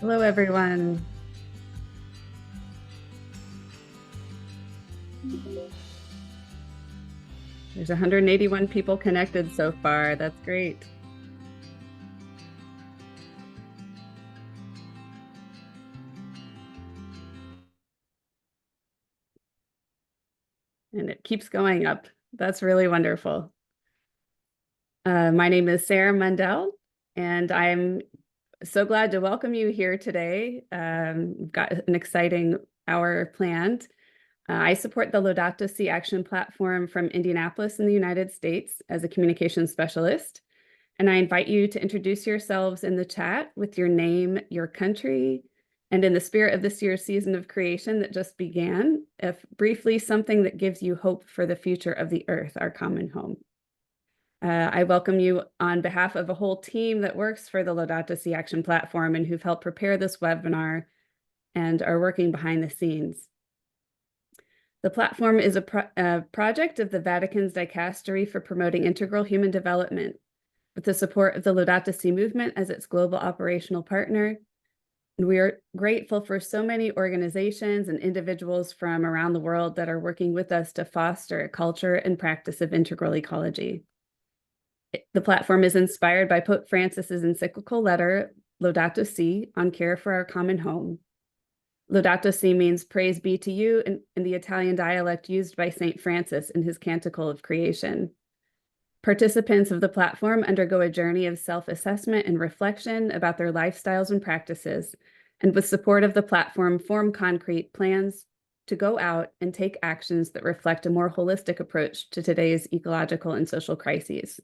Hello, everyone. There's 181 people connected so far. That's great. And it keeps going up. That's really wonderful. My name is Sarah Mundell, and I'm so glad to welcome you here today. We've got an exciting hour planned. I support the Laudato Si action platform from Indianapolis in the United States as a communications specialist. And I invite you to introduce yourselves in the chat with your name, your country, and in the spirit of this year's season of creation that just began, if briefly something that gives you hope for the future of the earth, our common home. I welcome you on behalf of a whole team that works for the Laudato Si Action platform and who've helped prepare this webinar and are working behind the scenes. The platform is a project of the Vatican's Dicastery for Promoting Integral Human Development, with the support of the Laudato Si movement as its global operational partner. And we are grateful for so many organizations and individuals from around the world that are working with us to foster a culture and practice of integral ecology. The platform is inspired by Pope Francis's encyclical letter, Laudato Si, on care for our common home. Laudato Si means praise be to you in the Italian dialect used by St. Francis in his Canticle of Creation. Participants of the platform undergo a journey of self-assessment and reflection about their lifestyles and practices, and with support of the platform, form concrete plans to go out and take actions that reflect a more holistic approach to today's ecological and social crises.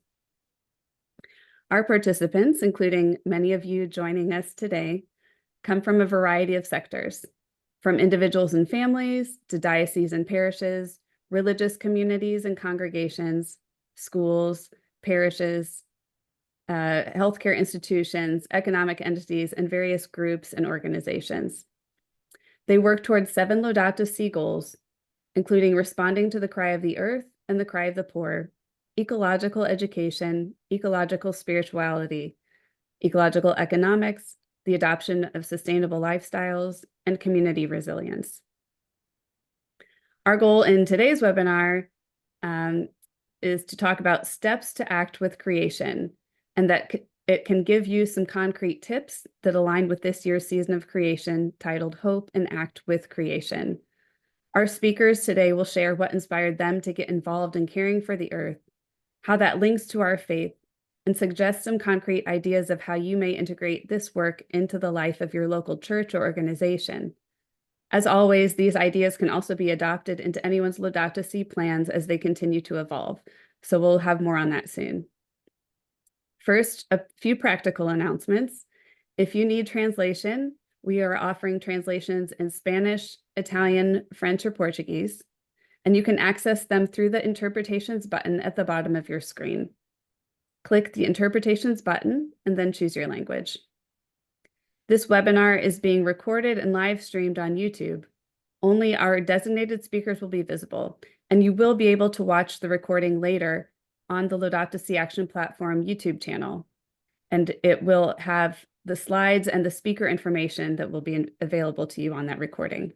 Our participants, including many of you joining us today, come from a variety of sectors, from individuals and families to dioceses and parishes, religious communities and congregations, schools, parishes, healthcare institutions, economic entities, and various groups and organizations. They work towards 7 Laudato Si goals, including responding to the cry of the earth and the cry of the poor, ecological education, ecological spirituality, ecological economics, the adoption of sustainable lifestyles, and community resilience. Our goal in today's webinar is to talk about steps to act with creation, and that it can give you some concrete tips that align with this year's season of creation titled Hope and Act with Creation. Our speakers today will share what inspired them to get involved in caring for the earth, how that links to our faith, and suggest some concrete ideas of how you may integrate this work into the life of your local church or organization. As always, these ideas can also be adopted into anyone's Laudato Si plans as they continue to evolve. So we'll have more on that soon. First, a few practical announcements. If you need translation, we are offering translations in Spanish, Italian, French, or Portuguese, and you can access them through the interpretations button at the bottom of your screen. Click the interpretations button and then choose your language. This webinar is being recorded and live streamed on YouTube. Only our designated speakers will be visible, and you will be able to watch the recording later on the Laudato Si Action Platform YouTube channel. And it will have the slides and the speaker information that will be available to you on that recording.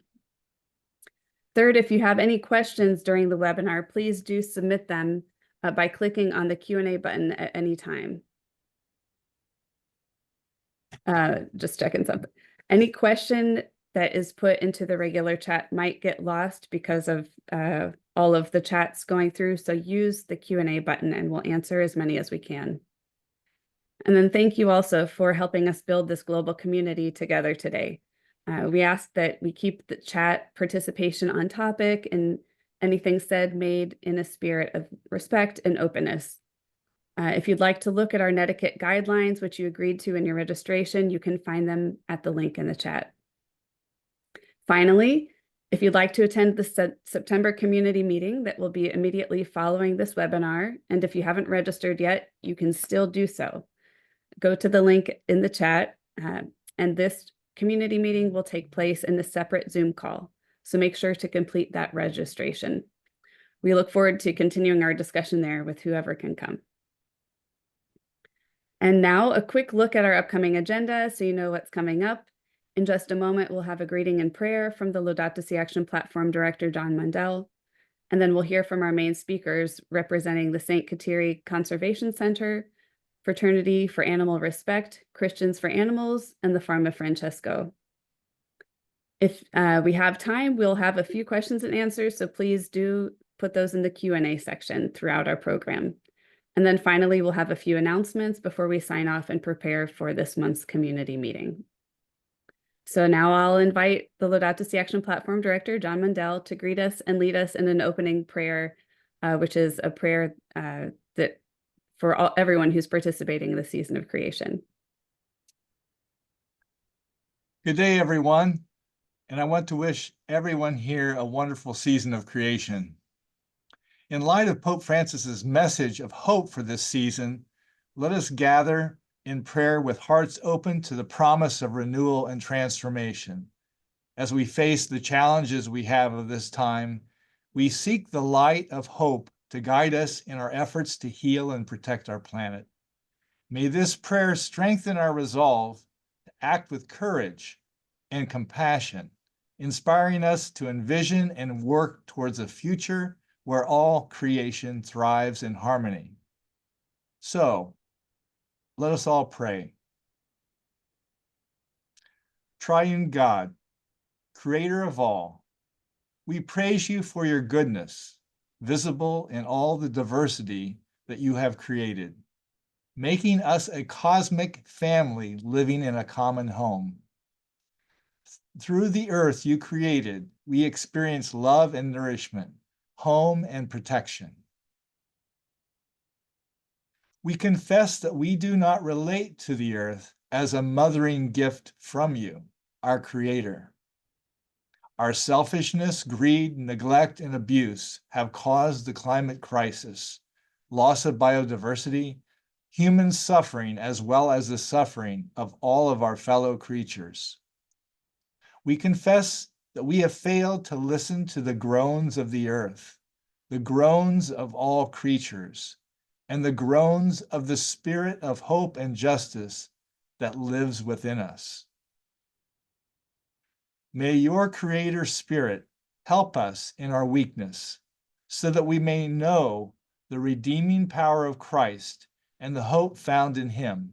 Third, if you have any questions during the webinar, please do submit them by clicking on the Q&A button at any time. Just checking something. Any question that is put into the regular chat might get lost because of all of the chats going through. So use the Q&A button and we'll answer as many as we can. And then thank you also for helping us build this global community together today. We ask that we keep the chat participation on topic and anything said made in a spirit of respect and openness. If you'd like to look at our netiquette guidelines, which you agreed to in your registration, you can find them at the link in the chat. Finally, if you'd like to attend the September community meeting that will be immediately following this webinar, and if you haven't registered yet, you can still do so. Go to the link in the chat, and this community meeting will take place in a separate Zoom call. So make sure to complete that registration. We look forward to continuing our discussion there with whoever can come. And now a quick look at our upcoming agenda so you know what's coming up. In just a moment, we'll have a greeting and prayer from the Laudato Si Action Platform Director, John Mundell, and then we'll hear from our main speakers representing the St. Kateri Conservation Center, Fraternity for Animal Respect, Christians for Animals, and the Farm of Francesco. If we have time, we'll have a few questions and answers, so please do put those in the Q&A section throughout our program. And then finally, we'll have a few announcements before we sign off and prepare for this month's community meeting. So now I'll invite the Laudato Si Action Platform Director, John Mundell, to greet us and lead us in an opening prayer, which is a prayer that for everyone who's participating in the season of creation. Good day, everyone. And I want to wish everyone here a wonderful season of creation. In light of Pope Francis's message of hope for this season, let us gather in prayer with hearts open to the promise of renewal and transformation. As we face the challenges we have of this time, we seek the light of hope to guide us in our efforts to heal and protect our planet. May this prayer strengthen our resolve to act with courage and compassion, inspiring us to envision and work towards a future where all creation thrives in harmony. So, let us all pray. Triune God, creator of all, we praise you for your goodness, visible in all the diversity that you have created, making us a cosmic family living in a common home. Through the earth you created, we experience love and nourishment, home and protection. We confess that we do not relate to the earth as a mothering gift from you, our Creator. Our selfishness, greed, neglect, and abuse have caused the climate crisis, loss of biodiversity, human suffering, as well as the suffering of all of our fellow creatures. We confess that we have failed to listen to the groans of the earth, the groans of all creatures, and the groans of the spirit of hope and justice that lives within us. May your Creator Spirit help us in our weakness, so that we may know the redeeming power of Christ and the hope found in him.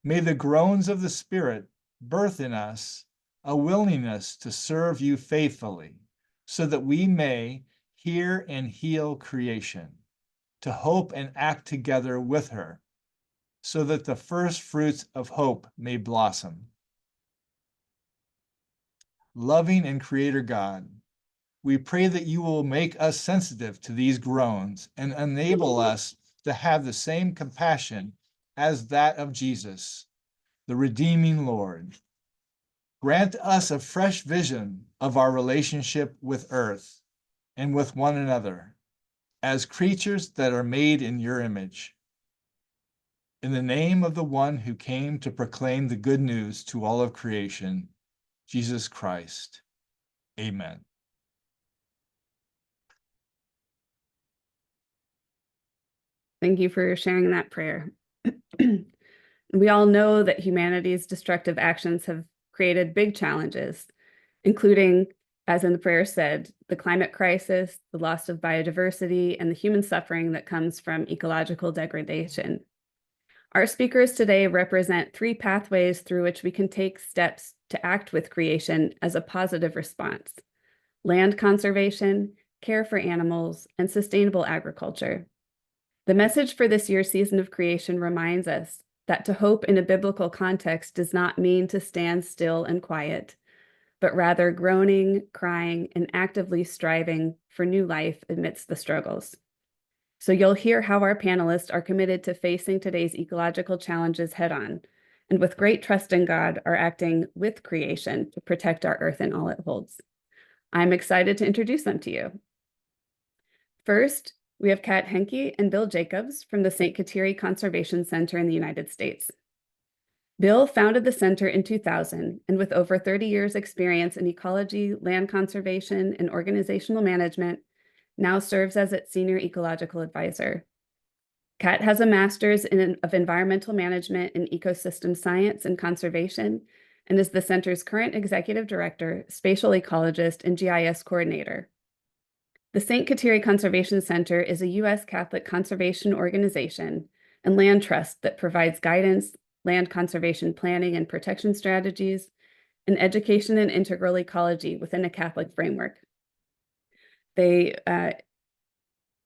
May the groans of the Spirit birth in us a willingness to serve you faithfully, so that we may hear and heal creation, to hope and act together with her, so that the first fruits of hope may blossom. Loving and Creator God, we pray that you will make us sensitive to these groans and enable us to have the same compassion as that of Jesus, the redeeming Lord. Grant us a fresh vision of our relationship with earth and with one another as creatures that are made in your image. In the name of the one who came to proclaim the good news to all of creation, Jesus Christ. Amen. Thank you for sharing that prayer. We all know that humanity's destructive actions have created big challenges, including, as in the prayer said, the climate crisis, the loss of biodiversity, and the human suffering that comes from ecological degradation. Our speakers today represent three pathways through which we can take steps to act with creation as a positive response: land conservation, care for animals, and sustainable agriculture. The message for this year's season of creation reminds us that to hope in a biblical context does not mean to stand still and quiet, but rather groaning, crying, and actively striving for new life amidst the struggles. So you'll hear how our panelists are committed to facing today's ecological challenges head-on, and with great trust in God are acting with creation to protect our earth and all it holds. I'm excited to introduce them to you. First, we have Kat Henke and Bill Jacobs from the St. Kateri Conservation Center in the United States. Bill founded the center in 2000, and with over 30 years experience in ecology, land conservation, and organizational management, now serves as its senior ecological advisor. Kat has a master's of environmental management in ecosystem science and conservation, and is the center's current executive director, spatial ecologist, and GIS coordinator. The St. Kateri Conservation Center is a U.S. Catholic conservation organization and land trust that provides guidance, land conservation planning and protection strategies, and education and integral ecology within a Catholic framework.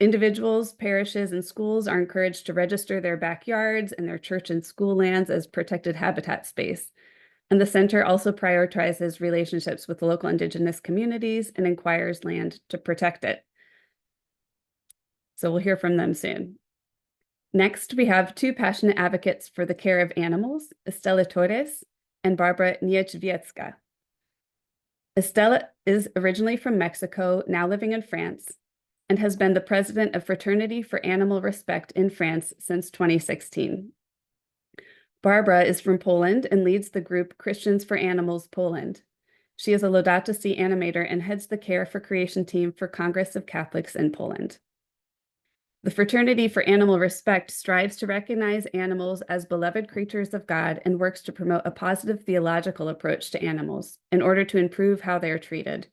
Individuals, parishes, and schools are encouraged to register their backyards and their church and school lands as protected habitat space. And the center also prioritizes relationships with local Indigenous communities and acquires land to protect it. So we'll hear from them soon. Next, we have two passionate advocates for the care of animals, Estela Torres and Barbara Niechwiecka. Estela is originally from Mexico, now living in France, and has been the president of Fraternity for Animal Respect in France since 2016. Barbara is from Poland and leads the group Christians for Animals Poland. She is a Laudato Si animator and heads the Care for Creation team for Congress of Catholics in Poland. The Fraternity for Animal Respect strives to recognize animals as beloved creatures of God and works to promote a positive theological approach to animals in order to improve how they are treated.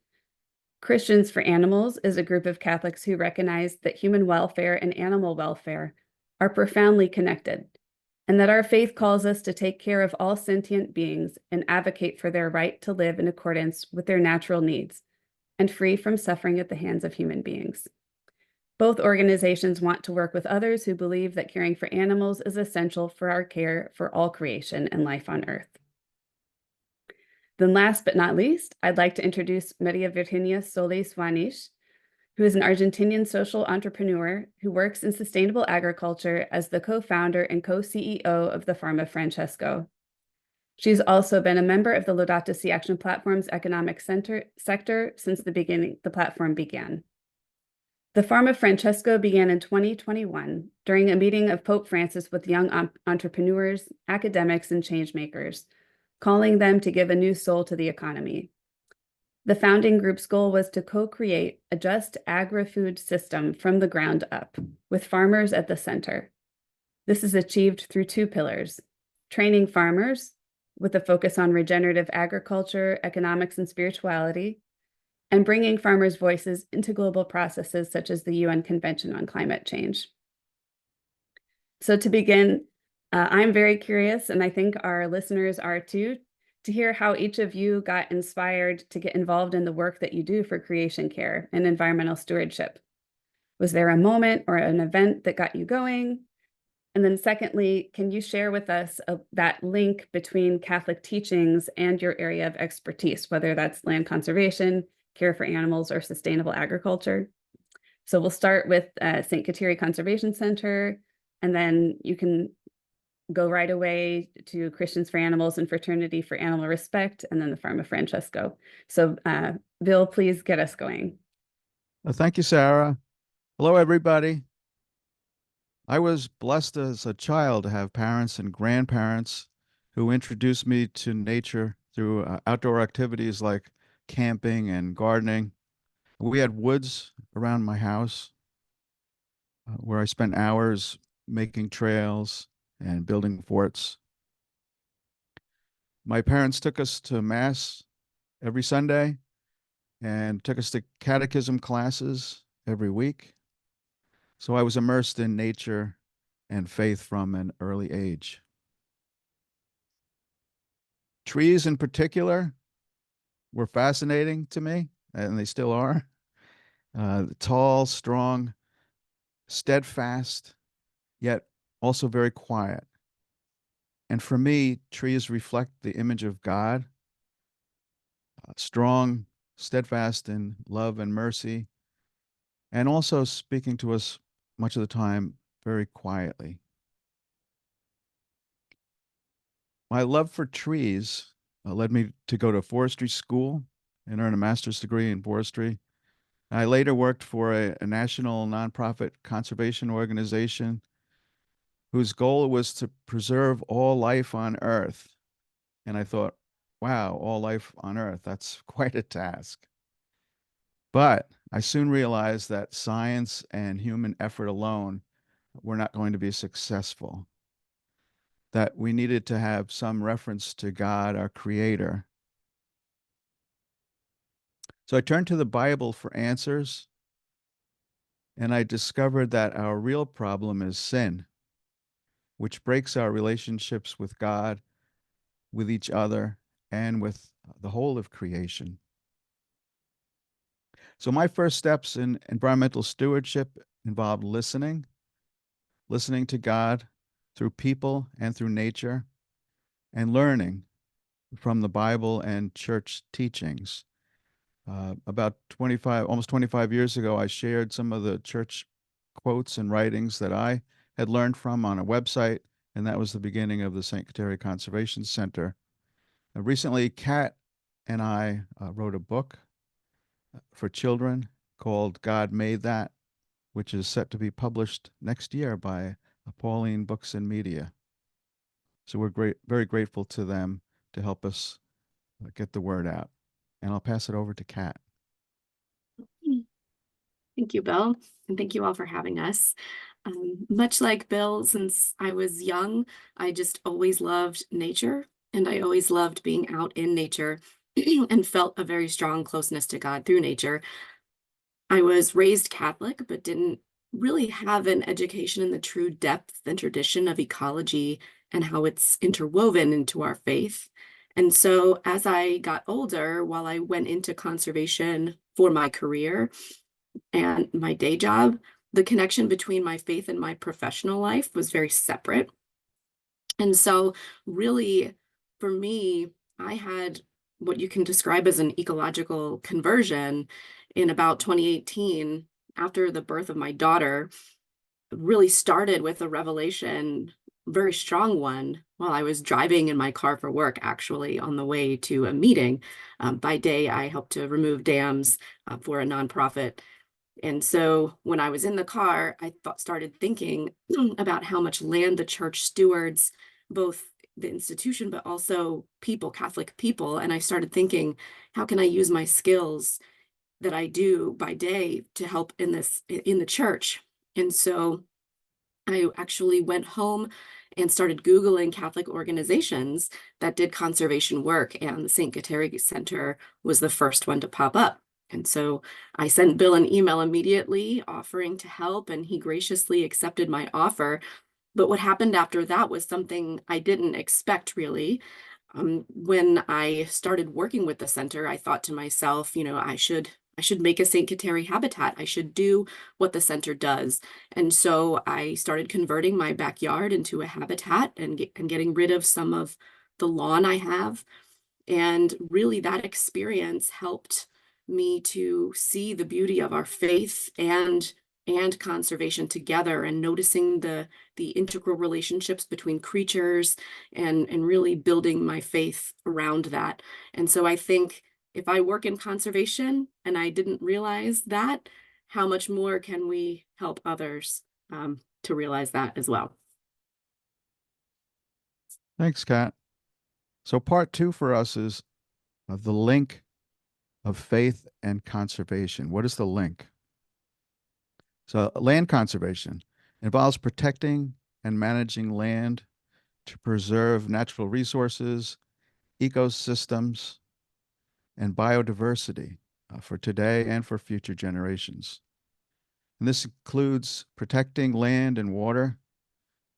Christians for Animals is a group of Catholics who recognize that human welfare and animal welfare are profoundly connected, and that our faith calls us to take care of all sentient beings and advocate for their right to live in accordance with their natural needs and free from suffering at the hands of human beings. Both organizations want to work with others who believe that caring for animals is essential for our care for all creation and life on Earth. Then last but not least, I'd like to introduce Maria Virginia Solis Juanish, who is an Argentinian social entrepreneur who works in sustainable agriculture as the co-founder and co-CEO of the Farm of Francesco. She's also been a member of the Laudato Si Action Platform's economic sector since the platform began. The Farm of Francesco began in 2021 during a meeting of Pope Francis with young entrepreneurs, academics, and changemakers, calling them to give a new soul to the economy. The founding group's goal was to co-create a just agri-food system from the ground up, with farmers at the center. This is achieved through two pillars: training farmers, with a focus on regenerative agriculture, economics, and spirituality, and bringing farmers' voices into global processes such as the UN Convention on Climate Change. So to begin, I'm very curious, and I think our listeners are too, to hear how each of you got inspired to get involved in the work that you do for creation care and environmental stewardship. Was there a moment or an event that got you going? And then secondly, can you share with us that link between Catholic teachings and your area of expertise, whether that's land conservation, care for animals, or sustainable agriculture? So we'll start with St. Kateri Conservation Center, and then you can go right away to Christians for Animals and Fraternity for Animal Respect, and then the Farm of Francesco. So Bill, please get us going. Thank you, Sarah. Hello, everybody. I was blessed as a child to have parents and grandparents who introduced me to nature through outdoor activities like camping and gardening. We had woods around my house where I spent hours making trails and building forts. My parents took us to Mass every Sunday and took us to catechism classes every week. So I was immersed in nature and faith from an early age. Trees in particular were fascinating to me, and they still are. Tall, strong, steadfast, yet also very quiet. And for me, trees reflect the image of God, strong, steadfast in love and mercy, and also speaking to us much of the time very quietly. My love for trees led me to go to forestry school and earn a master's degree in forestry. I later worked for a national nonprofit conservation organization whose goal was to preserve all life on Earth. And I thought, wow, all life on Earth, that's quite a task. But I soon realized that science and human effort alone were not going to be successful. that we needed to have some reference to God, our creator. So I turned to the Bible for answers, and I discovered that our real problem is sin, which breaks our relationships with God, with each other, and with the whole of creation. So my first steps in environmental stewardship involved listening to God through people and through nature, and learning from the Bible and church teachings. About almost 25 years ago, I shared some of the church quotes and writings that I had learned from on a website, and that was the beginning of the St. Kateri Conservation Center. Recently, Kat and I wrote a book for children called God Made That, which is set to be published next year by Pauline Books and Media. So we're very grateful to them to help us get the word out. And I'll pass it over to Kat. Thank you, Bill, and thank you all for having us. Much like Bill, since I was young, I just always loved nature, and I always loved being out in nature and felt a very strong closeness to God through nature. I was raised Catholic, but didn't really have an education in the true depth and tradition of ecology and how it's interwoven into our faith. And so as I got older, while I went into conservation for my career and my day job, the connection between my faith and my professional life was very separate. And so really, for me, I had what you can describe as an ecological conversion in about 2018, after the birth of my daughter. Really started with a revelation, very strong one, while I was driving in my car for work, actually on the way to a meeting. By day, I helped to remove dams for a nonprofit. And so when I was in the car, I started thinking about how much land the church stewards, both the institution, but also people, Catholic people. And I started thinking, how can I use my skills that I do by day to help in the church? And so I actually went home and started Googling Catholic organizations that did conservation work, and the St. Kateri Center was the first one to pop up. And so I sent Bill an email immediately offering to help, and he graciously accepted my offer. But what happened after that was something I didn't expect, really. When I started working with the center, I thought to myself, I should make a St. Kateri habitat. I should do what the center does. And so I started converting my backyard into a habitat and getting rid of some of the lawn I have. And really that experience helped me to see the beauty of our faith and conservation together, and noticing the integral relationships between creatures, and really building my faith around that. And so I think if I work in conservation and I didn't realize that, how much more can we help others to realize that as well? Thanks, Kat. So part 2 for us is the link of faith and conservation. What is the link? So land conservation involves protecting and managing land to preserve natural resources, ecosystems, and biodiversity for today and for future generations. And this includes protecting land and water,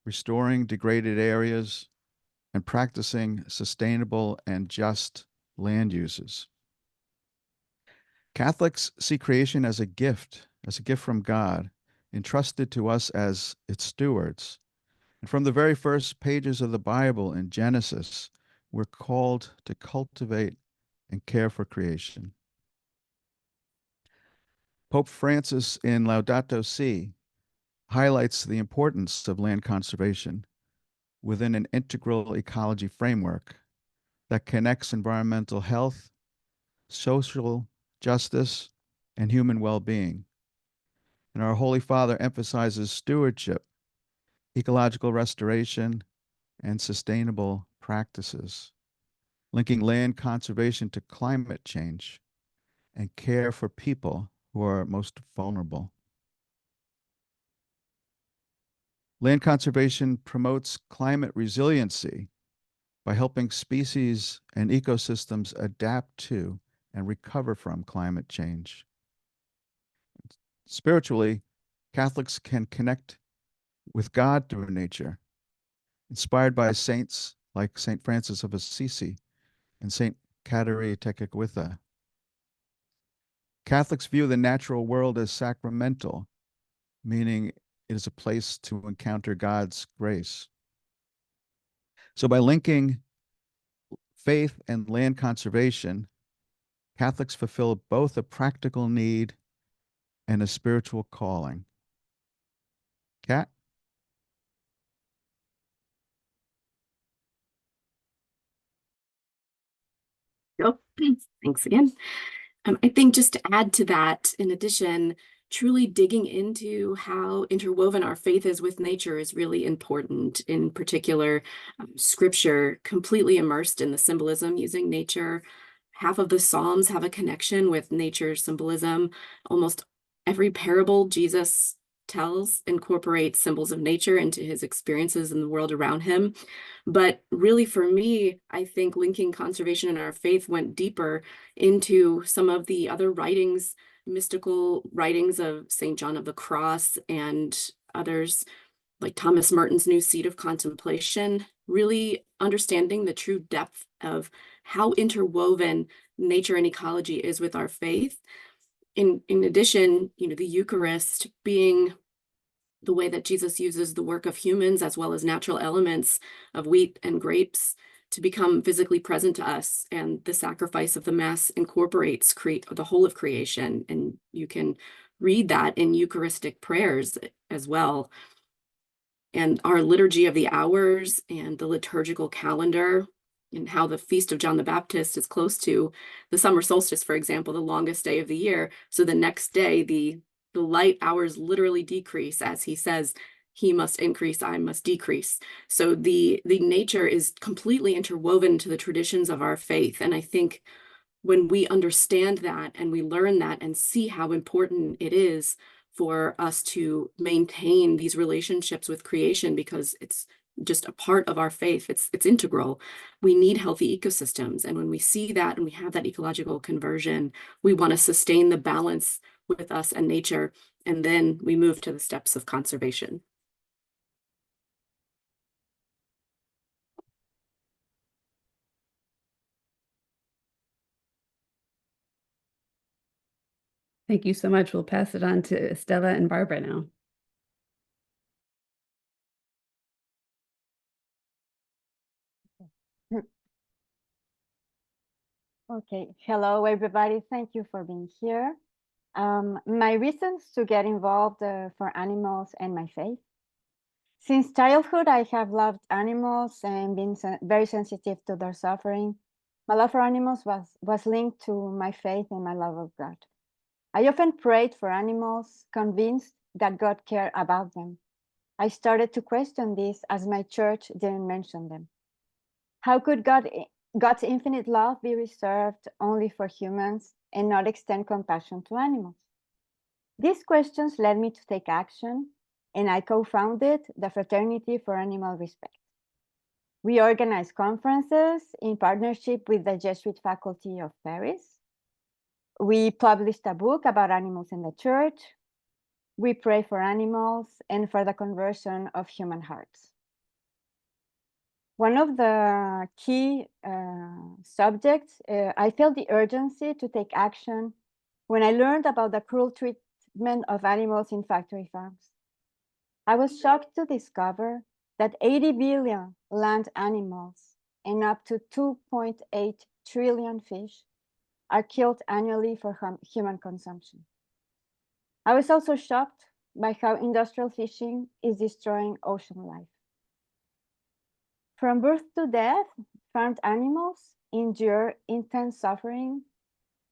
restoring degraded areas, and practicing sustainable and just land uses. Catholics see creation as a gift from God, entrusted to us as its stewards. And from the very first pages of the Bible in Genesis, we're called to cultivate and care for creation. Pope Francis in Laudato Si highlights the importance of land conservation within an integral ecology framework that connects environmental health, social justice, and human well-being. And our Holy Father emphasizes stewardship, ecological restoration, and sustainable practices, linking land conservation to climate change and care for people who are most vulnerable. Land conservation promotes climate resiliency by helping species and ecosystems adapt to and recover from climate change. Spiritually, Catholics can connect with God through nature, inspired by saints like St. Francis of Assisi and St. Kateri. Catholics view the natural world as sacramental, meaning it is a place to encounter God's grace. So by linking faith and land conservation, Catholics fulfill both a practical need and a spiritual calling. Kat? Oh, thanks again. I think just to add to that, in addition, truly digging into how interwoven our faith is with nature is really important. In particular, scripture completely immersed in the symbolism using nature. Half of the Psalms have a connection with nature symbolism. Almost every parable Jesus tells incorporates symbols of nature into his experiences in the world around him. But really, for me, I think linking conservation and our faith went deeper into some of the other writings, mystical writings of St. John of the Cross and others like Thomas Merton's New Seed of Contemplation, really understanding the true depth of how interwoven nature and ecology is with our faith. In addition, the Eucharist being the way that Jesus uses the work of humans as well as natural elements of wheat and grapes to become physically present to us. And the sacrifice of the Mass incorporates the whole of creation. And you can read that in Eucharistic prayers as well. And our liturgy of the hours and the liturgical calendar and how the Feast of John the Baptist is close to the summer solstice, for example, the longest day of the year. So the next day, the light hours literally decrease, as he says, he must increase, I must decrease. So the nature is completely interwoven to the traditions of our faith. And I think when we understand that and we learn that and see how important it is for us to maintain these relationships with creation, because it's just a part of our faith, it's integral. We need healthy ecosystems. And when we see that and we have that ecological conversion, we want to sustain the balance with us and nature. And then we move to the steps of conservation. Thank you so much. We'll pass it on to Stella and Barbara now. Okay, hello everybody. Thank you for being here. My reasons to get involved for animals and my faith. Since childhood, I have loved animals and been very sensitive to their suffering. My love for animals was linked to my faith and my love of God. I often prayed for animals, convinced that God cared about them. I started to question this as my church didn't mention them. How could God's infinite love be reserved only for humans and not extend compassion to animals? These questions led me to take action, and I co-founded the Fraternity for Animal Respect. We organize conferences in partnership with the Jesuit faculty of Paris. We published a book about animals in the church. We pray for animals and for the conversion of human hearts. One of the key subjects, I felt the urgency to take action when I learned about the cruel treatment of animals in factory farms. I was shocked to discover that 80 billion land animals and up to 2.8 trillion fish are killed annually for human consumption. I was also shocked by how industrial fishing is destroying ocean life. From birth to death, farmed animals endure intense suffering.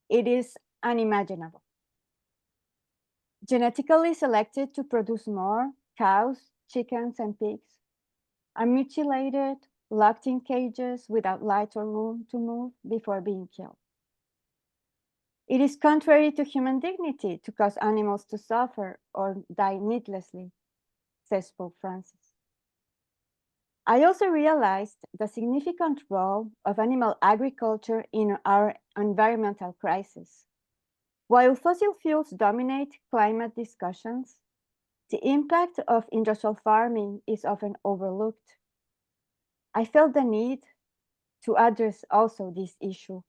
It is unimaginable. Genetically selected to produce more, cows, chickens, and pigs are mutilated, locked in cages without light or room to move before being killed. It is contrary to human dignity to cause animals to suffer or die needlessly, says Pope Francis. I also realized the significant role of animal agriculture in our environmental crisis. While fossil fuels dominate climate discussions, the impact of industrial farming is often overlooked. I felt the need to address also this issue.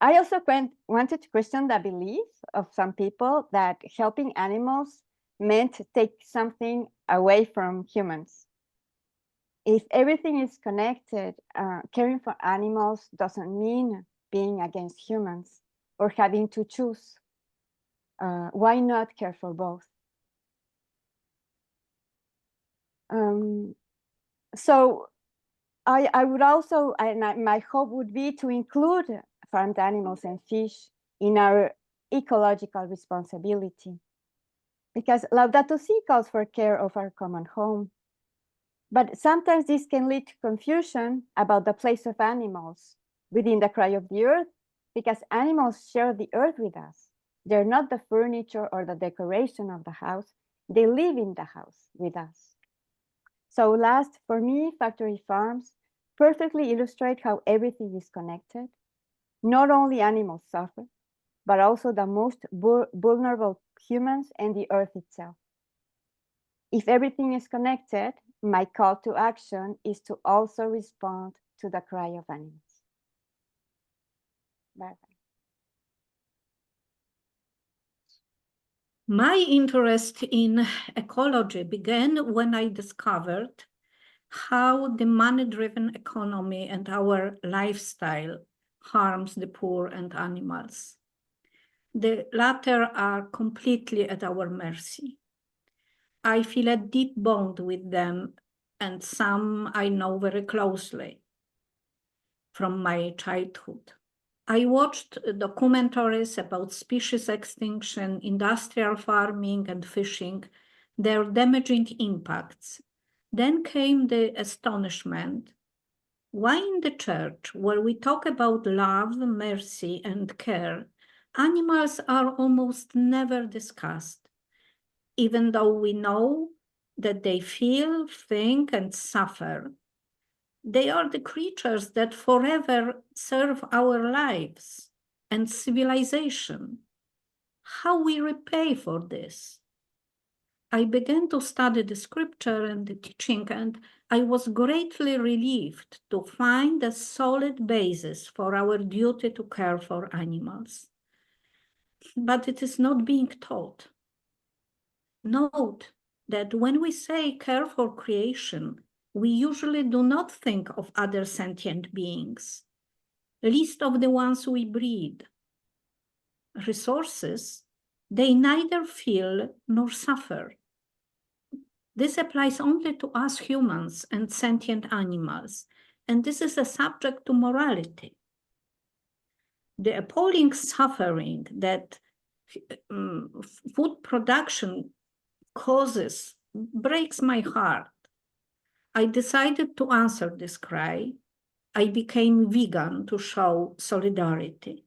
I also wanted to question the belief of some people that helping animals meant to take something away from humans. If everything is connected, caring for animals doesn't mean being against humans or having to choose. Why not care for both? So I would also, my hope would be to include farmed animals and fish in our ecological responsibility. Because Laudato Si calls for care of our common home. But sometimes this can lead to confusion about the place of animals within the cry of the earth, because animals share the earth with us. They're not the furniture or the decoration of the house. They live in the house with us. So last, for me, factory farms perfectly illustrate how everything is connected. Not only animals suffer, but also the most vulnerable humans and the earth itself. If everything is connected, my call to action is to also respond to the cry of animals. Bye-bye. My interest in ecology began when I discovered how the money-driven economy and our lifestyle harms the poor and animals. The latter are completely at our mercy. I feel a deep bond with them, and some I know very closely from my childhood. I watched documentaries about species extinction, industrial farming, and fishing, their damaging impacts. Then came the astonishment. Why in the church, where we talk about love, mercy, and care, animals are almost never discussed, even though we know that they feel, think, and suffer? They are the creatures that forever serve our lives and civilization. How we repay for this? I began to study the scripture and the teaching, and I was greatly relieved to find a solid basis for our duty to care for animals. But it is not being taught. Note that when we say care for creation, we usually do not think of other sentient beings, least of the ones we breed. Resources, they neither feel nor suffer. This applies only to us humans and sentient animals, and this is a subject to morality. The appalling suffering that food production causes breaks my heart. I decided to answer this cry. I became vegan to show solidarity.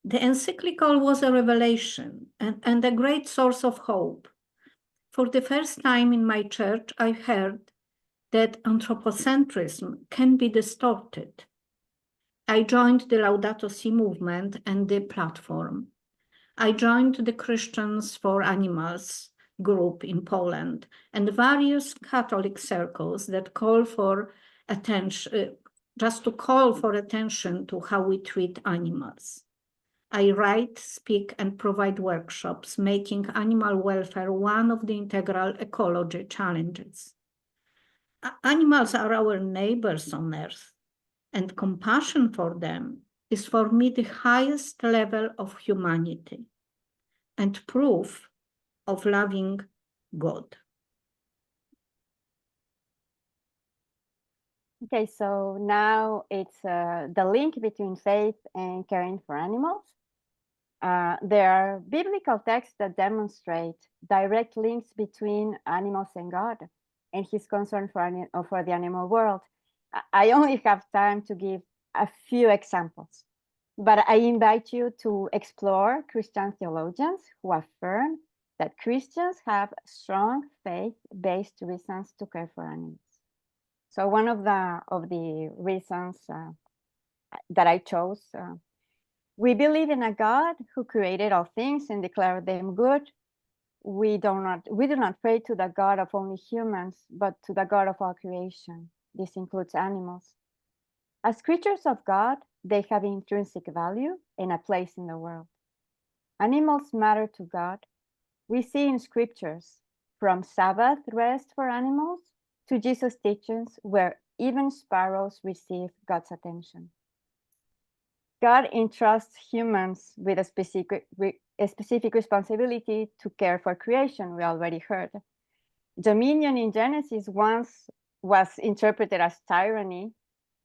The encyclical was a revelation and a great source of hope. For the first time in my church, I heard that anthropocentrism can be distorted. I joined the Laudato Si movement and the platform. I joined the Christians for Animals group in Poland and various Catholic circles that call for attention, just to call for attention to how we treat animals. I write, speak, and provide workshops, making animal welfare one of the integral ecology challenges. Animals are our neighbors on Earth, and compassion for them is for me the highest level of humanity and proof of loving God. Okay, so now it's the link between faith and caring for animals. There are biblical texts that demonstrate direct links between animals and God and his concern for the animal world. I only have time to give a few examples, but I invite you to explore Christian theologians who affirm that Christians have strong faith-based reasons to care for animals. So one of the reasons that I chose, we believe in a God who created all things and declared them good. We do not pray to the God of only humans, but to the God of all creation. This includes animals. As creatures of God, they have intrinsic value and a place in the world. Animals matter to God. We see in scriptures, from Sabbath rest for animals to Jesus' teachings, where even sparrows receive God's attention. God entrusts humans with a specific responsibility to care for creation, we already heard. Dominion in Genesis once was interpreted as tyranny,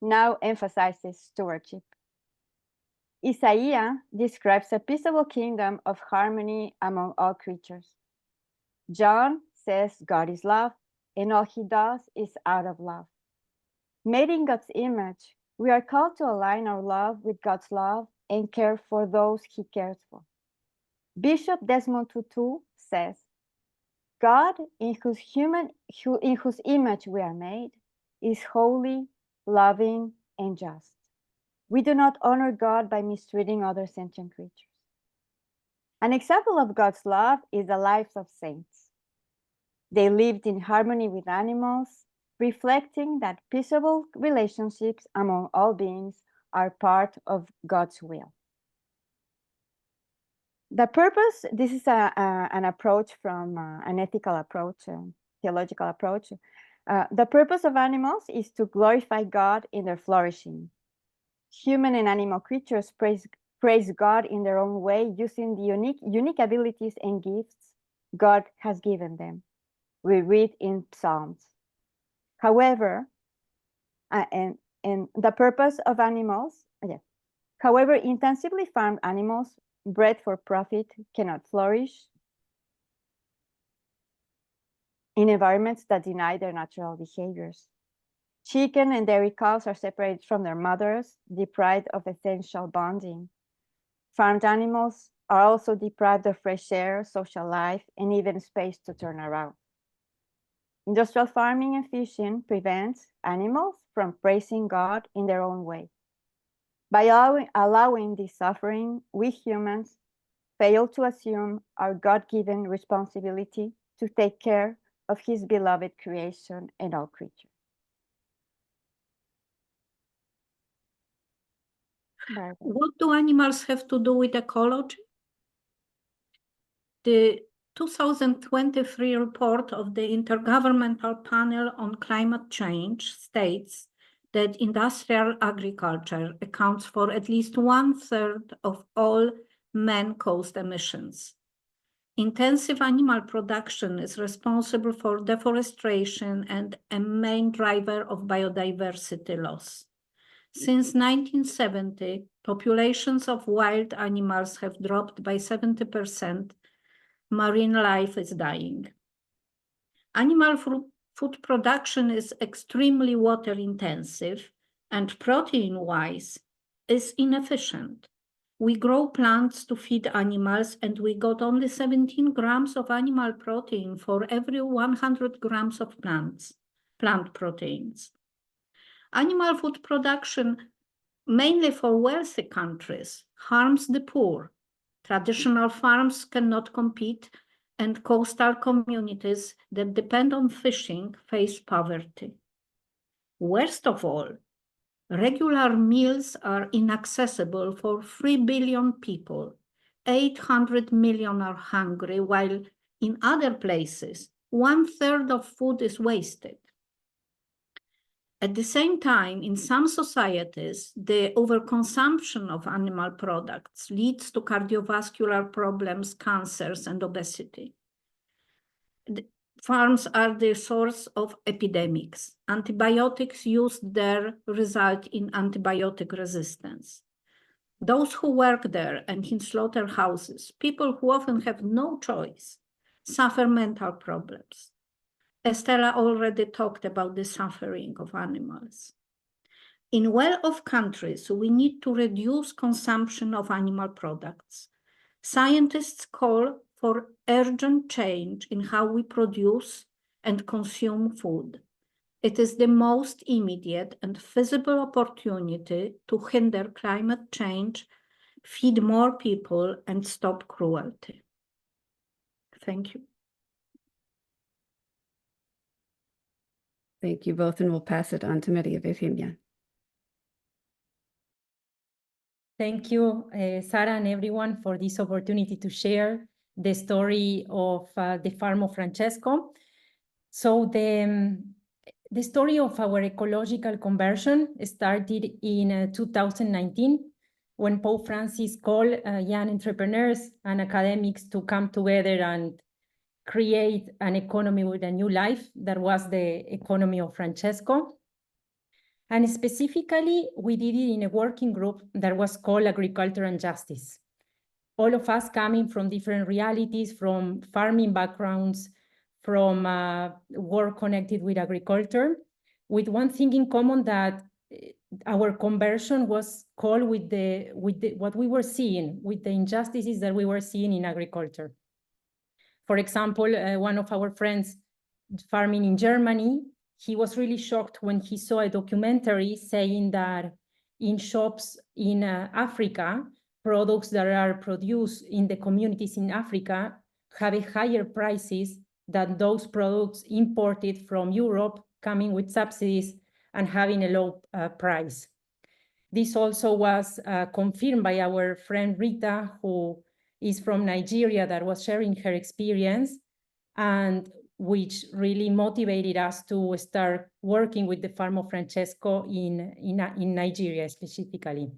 now emphasizes stewardship. Isaiah describes a peaceable kingdom of harmony among all creatures. John says God is love, and all he does is out of love. Made in God's image, we are called to align our love with God's love and care for those he cares for. Bishop Desmond Tutu says, God, in whose image we are made, is holy, loving, and just. We do not honor God by mistreating other sentient creatures. An example of God's love is the lives of saints. They lived in harmony with animals, reflecting that peaceable relationships among all beings are part of God's will. The purpose, this is an approach from an ethical approach, theological approach. The purpose of animals is to glorify God in their flourishing. Human and animal creatures praise God in their own way, using the unique abilities and gifts God has given them. We read in Psalms. However, and the purpose of animals, however, intensively farmed animals bred for profit cannot flourish in environments that deny their natural behaviors. Chicken and dairy cows are separated from their mothers, deprived of essential bonding. Farmed animals are also deprived of fresh air, social life, and even space to turn around. Industrial farming and fishing prevents animals from praising God in their own way. By allowing this suffering, we humans fail to assume our God-given responsibility to take care of his beloved creation and all creatures. What do animals have to do with ecology? The 2023 report of the Intergovernmental Panel on Climate Change states that industrial agriculture accounts for at least 1/3 of all man-caused emissions. Intensive animal production is responsible for deforestation and a main driver of biodiversity loss. Since 1970, populations of wild animals have dropped by 70%. Marine life is dying. Animal food production is extremely water intensive and protein-wise is inefficient. We grow plants to feed animals and we got only 17 grams of animal protein for every 100 grams of plant proteins. Animal food production, mainly for wealthy countries, harms the poor. Traditional farms cannot compete, and coastal communities that depend on fishing face poverty. Worst of all, regular meals are inaccessible for 3 billion people. 800 million are hungry, while in other places, 1/3 of food is wasted. At the same time, in some societies, the overconsumption of animal products leads to cardiovascular problems, cancers, and obesity. Farms are the source of epidemics. Antibiotics used there result in antibiotic resistance. Those who work there and in slaughterhouses, people who often have no choice, suffer mental problems. Estela already talked about the suffering of animals. In well-off countries, we need to reduce consumption of animal products. Scientists call for urgent change in how we produce and consume food. It is the most immediate and feasible opportunity to hinder climate change, feed more people, and stop cruelty. Thank you. Thank you both, and we'll pass it on to Maria Virginia. Thank you, Sarah, and everyone for this opportunity to share the story of the farm of Francesco. So the story of our ecological conversion started in 2019 when Pope Francis called young entrepreneurs and academics to come together and create an economy with a new life. That was the economy of Francesco. And specifically, we did it in a working group that was called Agriculture and Justice. All of us coming from different realities, from farming backgrounds, from work connected with agriculture, with one thing in common, that our conversion was called with what we were seeing, with the injustices that we were seeing in agriculture. For example, one of our friends farming in Germany, he was really shocked when he saw a documentary saying that in shops in Africa, products that are produced in the communities in Africa have a higher prices than those products imported from Europe, coming with subsidies and having a low price. This also was confirmed by our friend Rita, who is from Nigeria, that was sharing her experience, and which really motivated us to start working with the farm of Francesco in Nigeria specifically.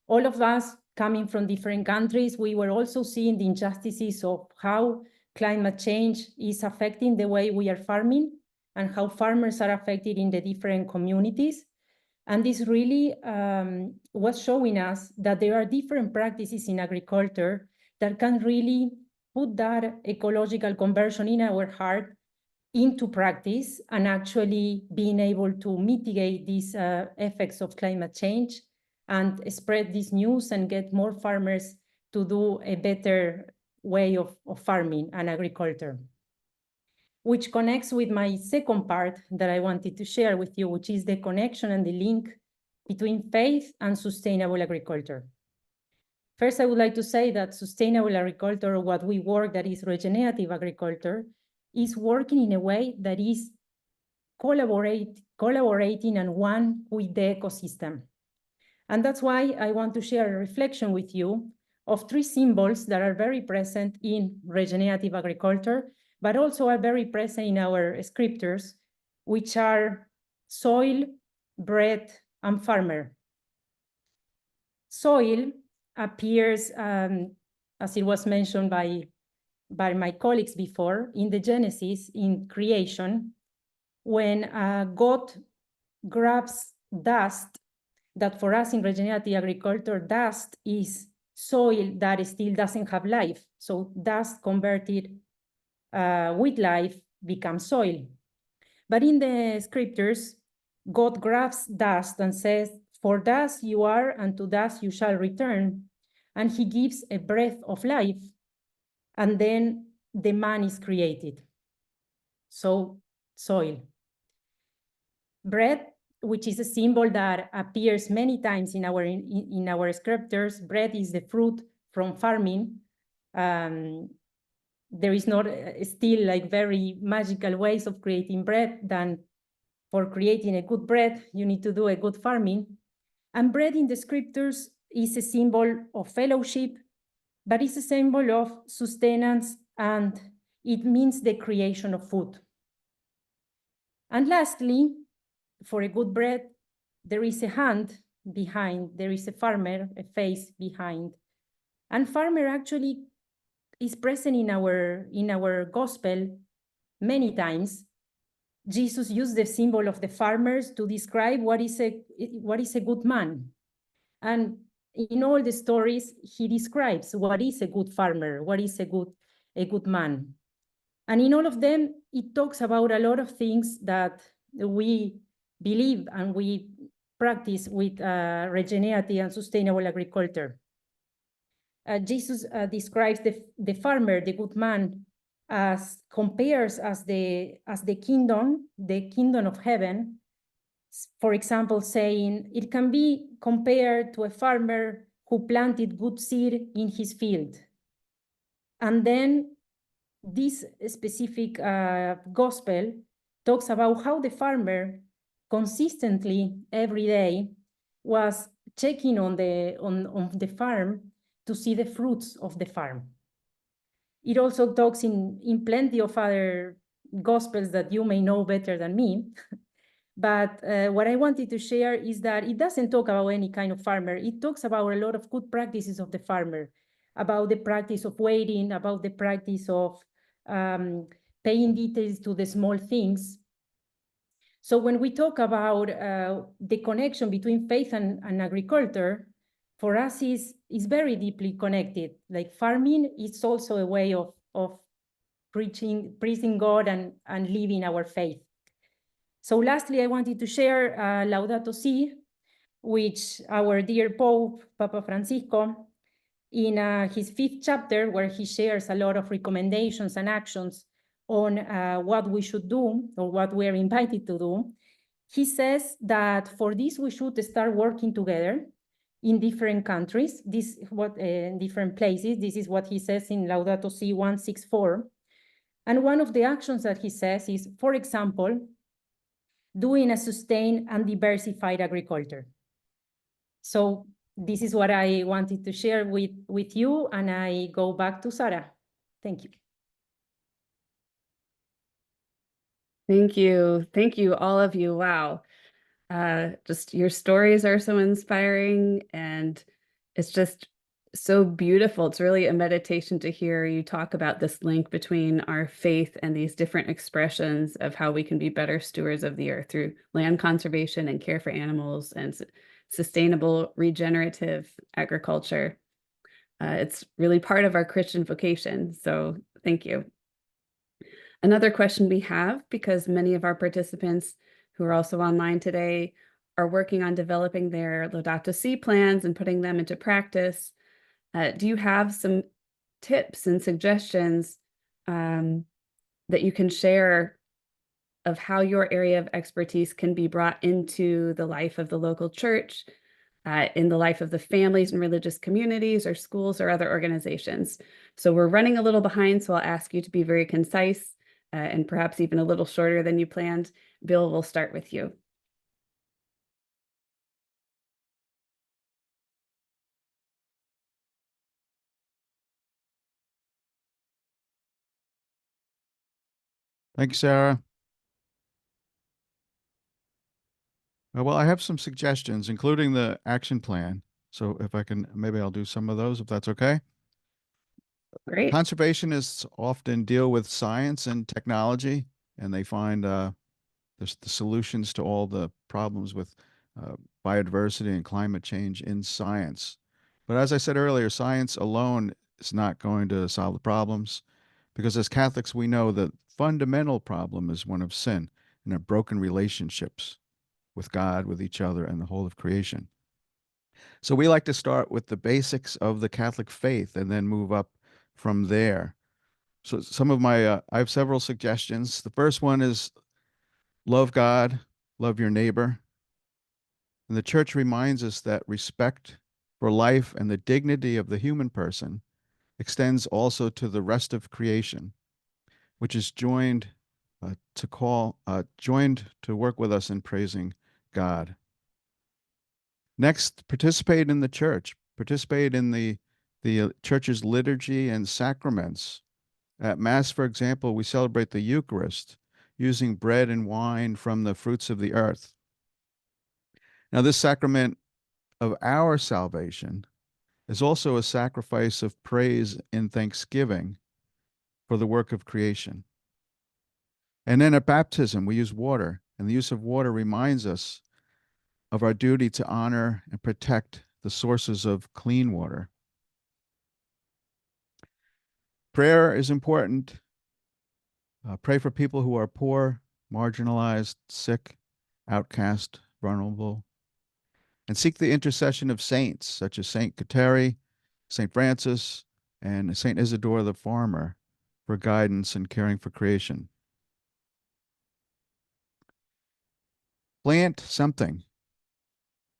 All of us coming from different countries, we were also seeing the injustices of how climate change is affecting the way we are farming and how farmers are affected in the different communities. And this really was showing us that there are different practices in agriculture that can really put that ecological conversion in our heart into practice and actually being able to mitigate these effects of climate change and spread this news and get more farmers to do a better way of farming and agriculture. Which connects with my second part that I wanted to share with you, which is the connection and the link between faith and sustainable agriculture. First, I would like to say that sustainable agriculture, or what we work that is regenerative agriculture, is working in a way that is collaborating and one with the ecosystem. And that's why I want to share a reflection with you of three symbols that are very present in regenerative agriculture, but also are very present in our scriptures, which are soil, bread, and farmer. Soil appears, as it was mentioned by my colleagues before, in the Genesis, in creation, when God grabs dust, that for us in regenerative agriculture, dust is soil that still doesn't have life. So dust converted with life becomes soil. But in the scriptures, God grabs dust and says, "For dust you are, and to dust you shall return." And he gives a breath of life, and then the man is created. So soil. Bread, which is a symbol that appears many times in our scriptures. Bread is the fruit from farming. There is not still like very magical ways of creating bread than for creating a good bread, you need to do a good farming. And bread in the scriptures is a symbol of fellowship, but it's a symbol of sustenance, and it means the creation of food. And lastly, for a good bread, there is a hand behind, there is a farmer, a face behind. And farmer actually is present in our gospel many times. Jesus used the symbol of the farmers to describe what is a good man. And in all the stories, he describes what is a good farmer, what is a good man. And in all of them, it talks about a lot of things that we believe and we practice with regenerative and sustainable agriculture. Jesus describes the farmer, the good man, as compares as the kingdom of heaven. For example, saying it can be compared to a farmer who planted good seed in his field. And then this specific gospel talks about how the farmer consistently every day was checking on the farm to see the fruits of the farm. It also talks in plenty of other gospels that you may know better than me. But what I wanted to share is that it doesn't talk about any kind of farmer. It talks about a lot of good practices of the farmer, about the practice of waiting, about the practice of paying details to the small things. So when we talk about the connection between faith and agriculture, for us is very deeply connected. Like farming is also a way of praising God and living our faith. So lastly, I wanted to share Laudato Si, which our dear Pope, Papa Francisco, in his 5th chapter, where he shares a lot of recommendations and actions on what we should do or what we are invited to do, he says that for this we should start working together in different countries, in different places. This is what he says in Laudato Si 164. And one of the actions that he says is, for example, doing a sustained and diversified agriculture. So this is what I wanted to share with you, and I go back to Sarah. Thank you. Thank you. Thank you, all of you. Wow. Just your stories are so inspiring, and it's just so beautiful. It's really a meditation to hear you talk about this link between our faith and these different expressions of how we can be better stewards of the earth through land conservation and care for animals and sustainable regenerative agriculture. It's really part of our Christian vocation. So thank you. Another question we have, because many of our participants who are also online today are working on developing their Laudato Si plans and putting them into practice. Do you have some tips and suggestions that you can share of how your area of expertise can be brought into the life of the local church, in the life of the families and religious communities or schools or other organizations? So we're running a little behind, so I'll ask you to be very concise and perhaps even a little shorter than you planned. Bill, we'll start with you. Thank you, Sarah. Well, I have some suggestions, including the action plan. So if I can, maybe I'll do some of those, if that's okay. Great. Conservationists often deal with science and technology, and they find the solutions to all the problems with biodiversity and climate change in science. But as I said earlier, science alone is not going to solve the problems, because as Catholics, we know the fundamental problem is one of sin and our broken relationships with God, with each other, and the whole of creation. So we like to start with the basics of the Catholic faith and then move up from there. So some of my, I have several suggestions. The first one is love God, love your neighbor. And the church reminds us that respect for life and the dignity of the human person extends also to the rest of creation, which is joined to work with us in praising God. Next, participate in the church. Participate in the church's liturgy and sacraments. At Mass, for example, we celebrate the Eucharist using bread and wine from the fruits of the earth. Now, this sacrament of our salvation is also a sacrifice of praise and thanksgiving for the work of creation. And then at baptism, we use water, and the use of water reminds us of our duty to honor and protect the sources of clean water. Prayer is important. Pray for people who are poor, marginalized, sick, outcast, vulnerable. And seek the intercession of saints such as Saint Kateri, St. Francis, and St. Isidore the Farmer for guidance in caring for creation. Plant something.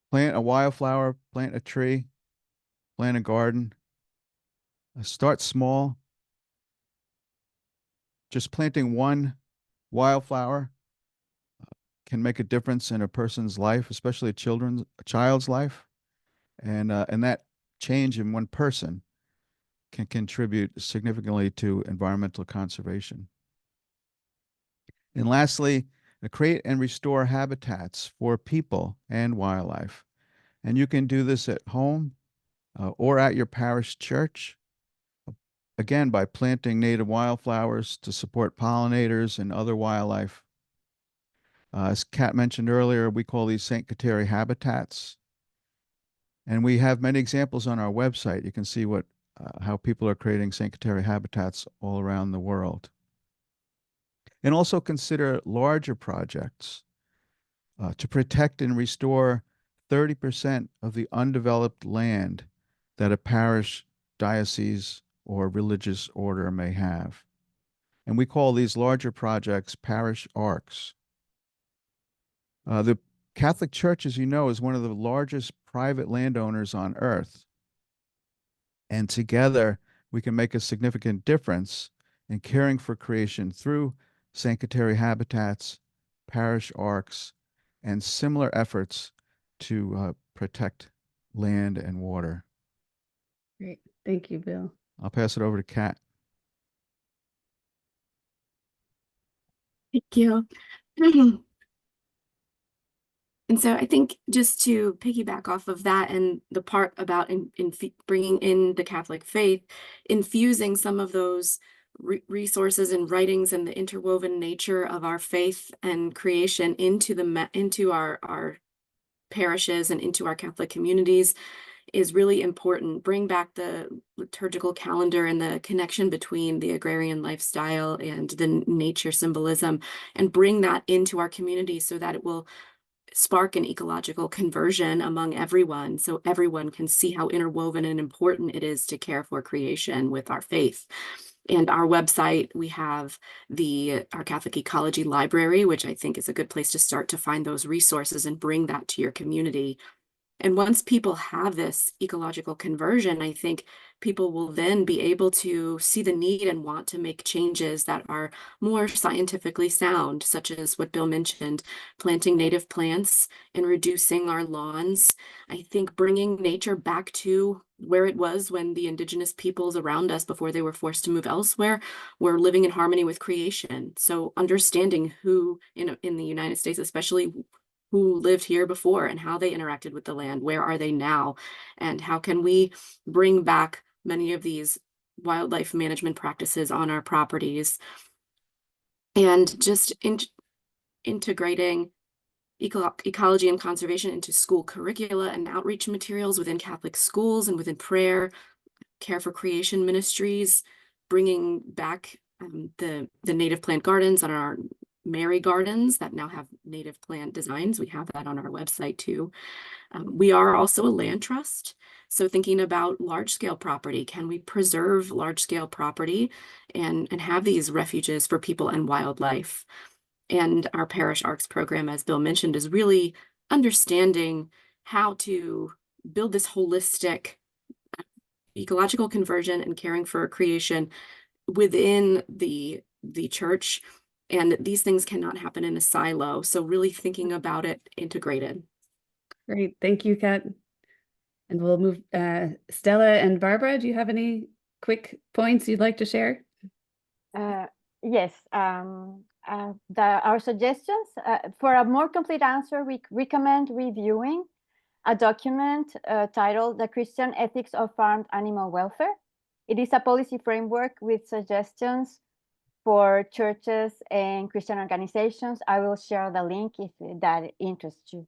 Plant a wildflower, plant a tree, plant a garden. Start small. Just planting one wildflower can make a difference in a person's life, especially a child's life. And that change in one person can contribute significantly to environmental conservation. And lastly, create and restore habitats for people and wildlife. And you can do this at home or at your parish church, again, by planting native wildflowers to support pollinators and other wildlife. As Kat mentioned earlier, we call these St. Kateri habitats. And we have many examples on our website. You can see how people are creating St. Kateri habitats all around the world. And also consider larger projects to protect and restore 30% of the undeveloped land that a parish, diocese, or religious order may have. And we call these larger projects parish arcs. The Catholic Church, as you know, is one of the largest private landowners on earth. And together, we can make a significant difference in caring for creation through St. Kateri habitats, parish arcs, and similar efforts to protect land and water. Great. Thank you, Bill. I'll pass it over to Kat. Thank you. And so I think just to piggyback off of that and the part about bringing in the Catholic faith, infusing some of those resources and writings and the interwoven nature of our faith and creation into our parishes and into our Catholic communities is really important. Bring back the liturgical calendar and the connection between the agrarian lifestyle and the nature symbolism, and bring that into our community so that it will spark an ecological conversion among everyone, so everyone can see how interwoven and important it is to care for creation with our faith. And our website, we have our Catholic Ecology Library, which I think is a good place to start to find those resources and bring that to your community. And once people have this ecological conversion, I think people will then be able to see the need and want to make changes that are more scientifically sound, such as what Bill mentioned, planting native plants and reducing our lawns. I think bringing nature back to where it was when the indigenous peoples around us, before they were forced to move elsewhere, were living in harmony with creation. So understanding who in the United States, especially, who lived here before and how they interacted with the land, where are they now, and how can we bring back many of these wildlife management practices on our properties, and just integrating ecology and conservation into school curricula and outreach materials within Catholic schools and within prayer, care for creation ministries, bringing back the native plant gardens on our Mary gardens that now have native plant designs. We have that on our website too. We are also a land trust. So thinking about large-scale property, can we preserve large-scale property and have these refuges for people and wildlife? And our Parish Arcs program, as Bill mentioned, is really understanding how to build this holistic ecological conversion and caring for creation within the church. And these things cannot happen in a silo. So really thinking about it integrated. Great. Thank you, Kat. And we'll move, Stella and Barbara, do you have any quick points you'd like to share? Yes. Our suggestions, for a more complete answer, we recommend reviewing a document titled The Christian Ethics of Farmed Animal Welfare. It is a policy framework with suggestions for churches and Christian organizations. I will share the link if that interests you.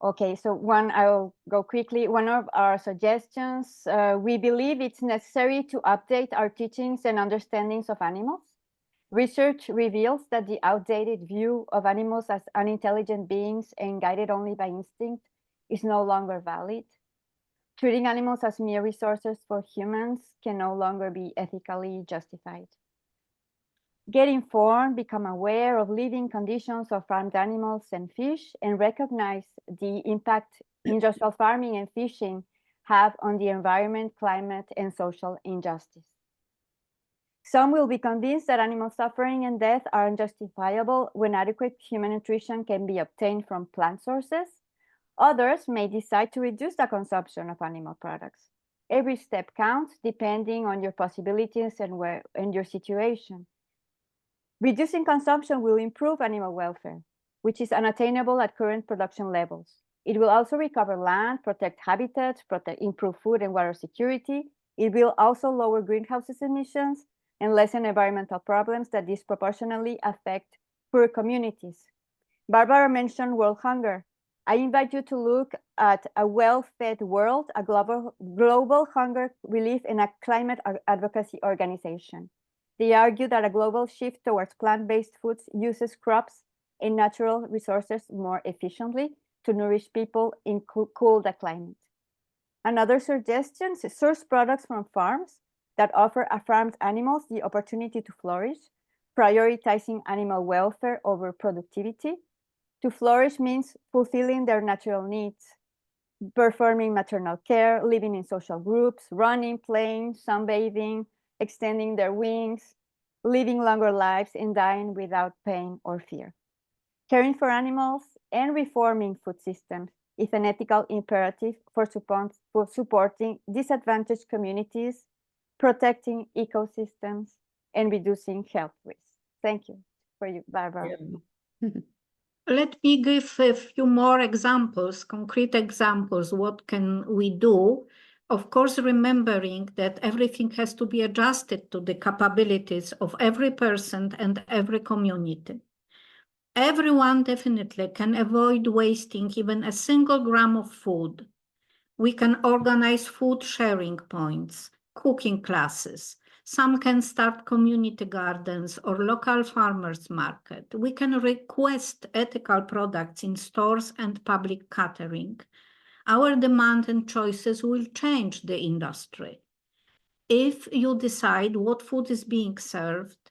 Okay, so I'll go quickly. One of our suggestions, we believe it's necessary to update our teachings and understandings of animals. Research reveals that the outdated view of animals as unintelligent beings and guided only by instinct is no longer valid. Treating animals as mere resources for humans can no longer be ethically justified. Get informed, become aware of living conditions of farmed animals and fish, and recognize the impact industrial farming and fishing have on the environment, climate, and social injustice. Some will be convinced that animal suffering and death are unjustifiable when adequate human nutrition can be obtained from plant sources. Others may decide to reduce the consumption of animal products. Every step counts depending on your possibilities and your situation. Reducing consumption will improve animal welfare, which is unattainable at current production levels. It will also recover land, protect habitats, improve food and water security. It will also lower greenhouse emissions and lessen environmental problems that disproportionately affect poor communities. Barbara mentioned world hunger. I invite you to look at A Well-Fed World, a global hunger relief and a climate advocacy organization. They argue that a global shift towards plant-based foods uses crops and natural resources more efficiently to nourish people and cool the climate. Another suggestion is source products from farms that offer farmed animals the opportunity to flourish, prioritizing animal welfare over productivity. To flourish means fulfilling their natural needs, performing maternal care, living in social groups, running, playing, sunbathing, extending their wings, living longer lives, and dying without pain or fear. Caring for animals and reforming food systems is an ethical imperative for supporting disadvantaged communities, protecting ecosystems, and reducing health risks. Thank you for you, Barbara. Let me give a few more examples, concrete examples. What can we do? Of course, remembering that everything has to be adjusted to the capabilities of every person and every community. Everyone definitely can avoid wasting even a single gram of food. We can organize food sharing points, cooking classes. Some can start community gardens or local farmers market. We can request ethical products in stores and public catering. Our demand and choices will change the industry. If you decide what food is being served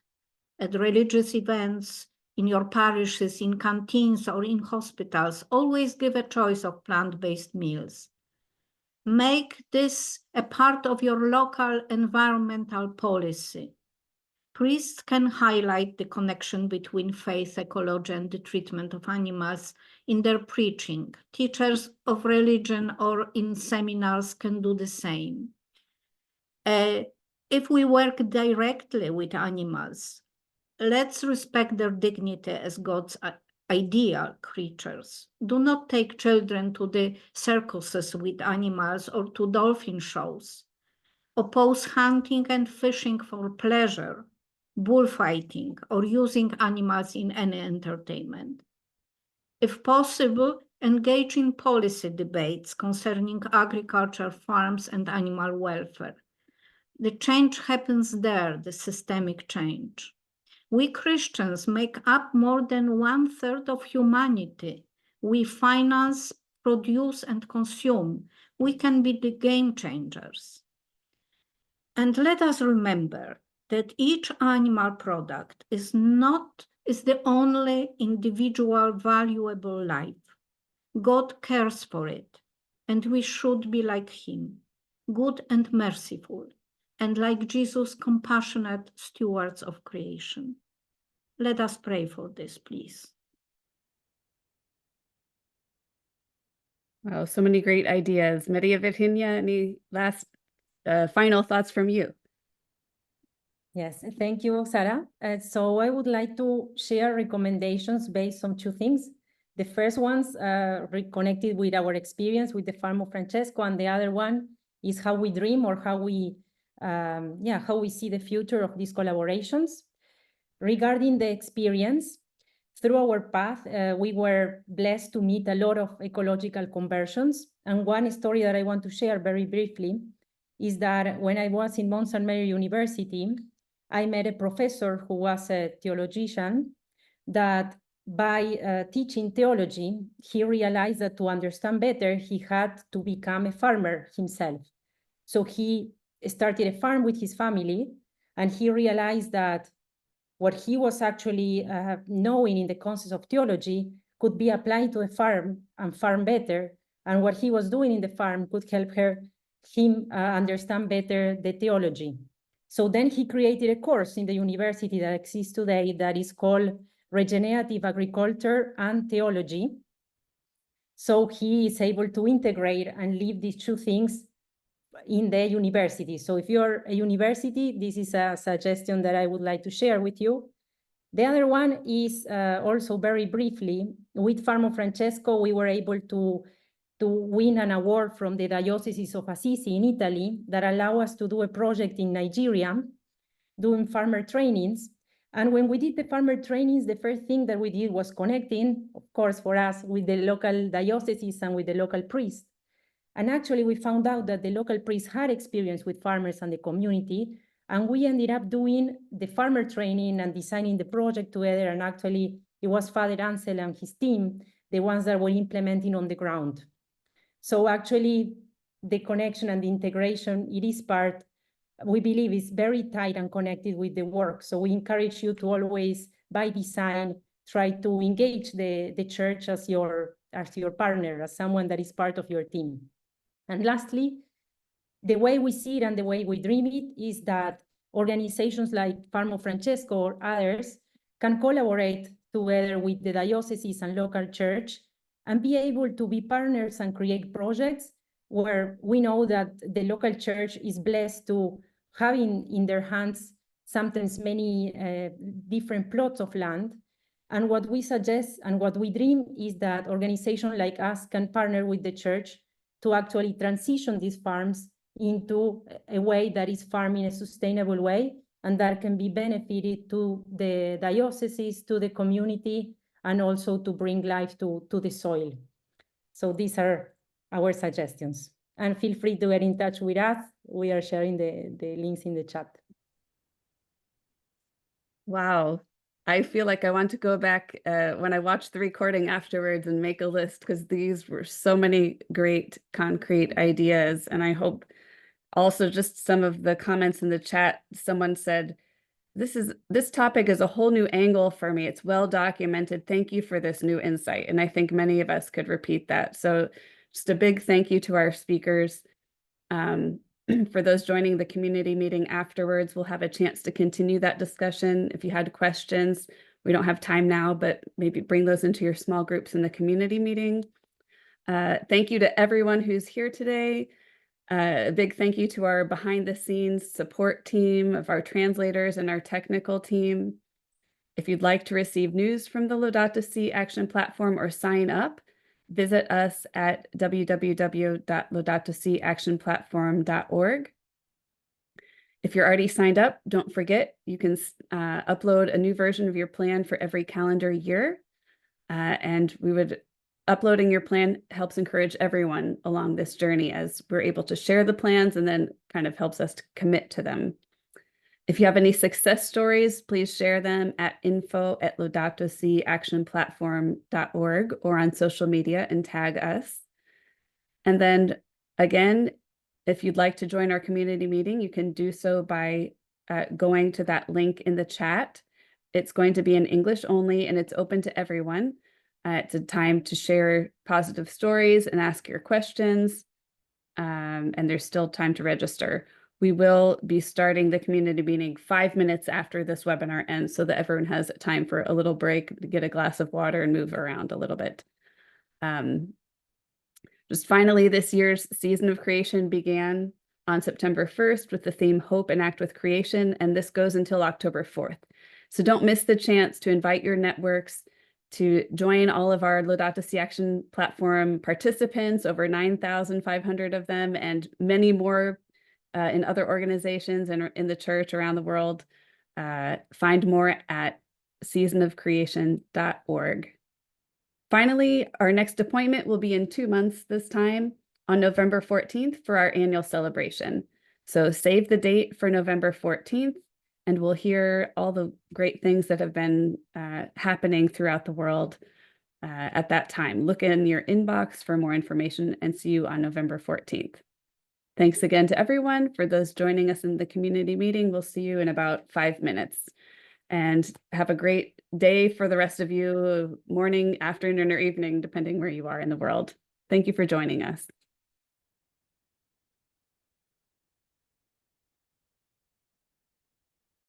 at religious events, in your parishes, in canteens, or in hospitals, always give a choice of plant-based meals. Make this a part of your local environmental policy. Priests can highlight the connection between faith, ecology, and the treatment of animals in their preaching. Teachers of religion or in seminars can do the same. If we work directly with animals, let's respect their dignity as God's ideal creatures. Do not take children to the circuses with animals or to dolphin shows. Oppose hunting and fishing for pleasure, bullfighting, or using animals in any entertainment. If possible, engage in policy debates concerning agriculture, farms, and animal welfare. The change happens there, the systemic change. We Christians make up more than 1/3 of humanity. We finance, produce, and consume. We can be the game changers. And let us remember that each animal product is the only individual valuable life. God cares for it, and we should be like him, good and merciful, and like Jesus, compassionate stewards of creation. Let us pray for this, please. Wow, so many great ideas. Maria Virginia, any last final thoughts from you? Yes, thank you, Sarah. So I would like to share recommendations based on two things. The first one's reconnected with our experience with the Farm of Francesco, and the other one is how we dream or how we see the future of these collaborations. Regarding the experience, through our path, we were blessed to meet a lot of ecological conversions. And one story that I want to share very briefly is that when I was in Mount St. Mary University, I met a professor who was a theologian that by teaching theology, he realized that to understand better, he had to become a farmer himself. So he started a farm with his family, and he realized that what he was actually knowing in the concepts of theology could be applied to a farm and farm better. And what he was doing in the farm could help him understand better the theology. So then he created a course in the university that exists today that is called Regenerative Agriculture and Theology. So he is able to integrate and live these two things in the university. So if you're a university, this is a suggestion that I would like to share with you. The other one is also very briefly, with Farmo Francesco, we were able to win an award from the Diocese of Assisi in Italy that allow us to do a project in Nigeria, doing farmer trainings. And when we did the farmer trainings, the first thing that we did was connecting, of course, for us, with the local dioceses and with the local priests. And actually, we found out that the local priests had experience with farmers and the community, and we ended up doing the farmer training and designing the project together. And actually, it was Father Ansel and his team, the ones that were implementing on the ground. So actually, the connection and the integration, it is part, we believe, is very tight and connected with the work. So we encourage you to always, by design, try to engage the church as your partner, as someone that is part of your team. And lastly, the way we see it and the way we dream it is that organizations like Farmo Francesco or others can collaborate together with the dioceses and local church and be able to be partners and create projects where we know that the local church is blessed to have in their hands sometimes many different plots of land. And what we suggest and what we dream is that organizations like us can partner with the church to actually transition these farms into a way that is farming in a sustainable way, and that can be benefited to the dioceses, to the community, and also to bring life to the soil. So these are our suggestions. And feel free to get in touch with us. We are sharing the links in the chat. Wow. I feel like I want to go back when I watch the recording afterwards and make a list, because these were so many great concrete ideas. And I hope also just some of the comments in the chat, someone said, this topic is a whole new angle for me. It's well documented. Thank you for this new insight. And I think many of us could repeat that. So just a big thank you to our speakers. For those joining the community meeting afterwards, we'll have a chance to continue that discussion. If you had questions, we don't have time now, but maybe bring those into your small groups in the community meeting. Thank you to everyone who's here today. A big thank you to our behind the scenes support team of our translators and our technical team. If you'd like to receive news from the Laudato Si Action Platform or sign up, visit us at www.laudatosiactionplatform.org. If you're already signed up, don't forget, you can upload a new version of your plan for every calendar year. And uploading your plan helps encourage everyone along this journey, as we're able to share the plans and then kind of helps us to commit to them. If you have any success stories, please share them at info@laudatosiactionplatform.org or on social media and tag us. And then again, if you'd like to join our community meeting, you can do so by going to that link in the chat. It's going to be in English only, and it's open to everyone. It's a time to share positive stories and ask your questions, and there's still time to register. We will be starting the community meeting 5 minutes after this webinar ends, so that everyone has time for a little break to get a glass of water and move around a little bit. Just finally, this year's season of creation began on September 1st with the theme Hope and Act with Creation, and this goes until October 4th. So don't miss the chance to invite your networks to join all of our Laudato Si Action Platform participants, over 9,500 of them, and many more in other organizations and in the church around the world. Find more at seasonofcreation.org. Finally, our next appointment will be in 2 months this time, on November 14th for our annual celebration. So save the date for November 14th and we'll hear all the great things that have been happening throughout the world at that time. Look in your inbox for more information and see you on November 14th. Thanks again to everyone. For those joining us in the community meeting, we'll see you in about 5 minutes. And have a great day for the rest of you, morning, afternoon, or evening, depending where you are in the world. Thank you for joining us.